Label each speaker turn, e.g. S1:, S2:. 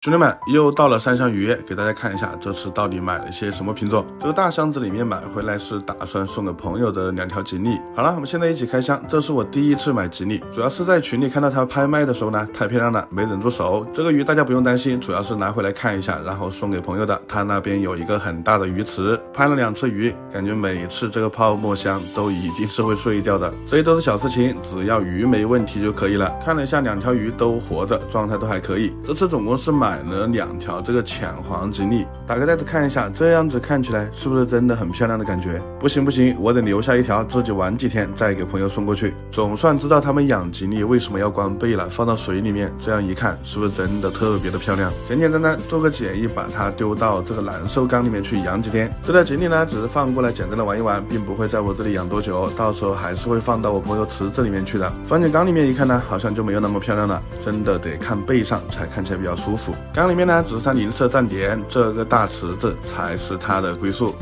S1: 兄弟们，又到了三项鱼，给大家看一下这次到底买了些什么品种。这个大箱子里面买回来是打算送给朋友的2条锦鲤。好了，我们现在一起开箱。这是我第一次买锦鲤，主要是在群里看到它拍卖的时候呢，太漂亮了，没忍住手。这个鱼大家不用担心，主要是拿回来看一下，然后送给朋友的。他那边有一个很大的鱼池，拍了2次鱼，感觉每次这个泡沫箱都已经是会碎掉的。这些都是小事情，只要鱼没问题就可以了。看了一下2条鱼都活着，状态都还可以。这次总共是买了2条这个浅黄锦鲤，打开袋子看一下，这样子看起来是不是真的很漂亮的感觉？不行，我得留下1条自己玩几天，再给朋友送过去。总算知道他们养锦鲤为什么要关背了，放到水里面，这样一看是不是真的特别的漂亮？简简单单做个检疫，把它丢到这个蓝瘦缸里面去养几天。这条锦鲤呢，只是放过来简单的玩一玩，并不会在我这里养多久，到时候还是会放到我朋友池子里面去的。放进缸里面一看呢，好像就没有那么漂亮了，真的得看背上才看起来比较舒服。缸里面呢，只是它银色站点，这个大池子才是它的归宿。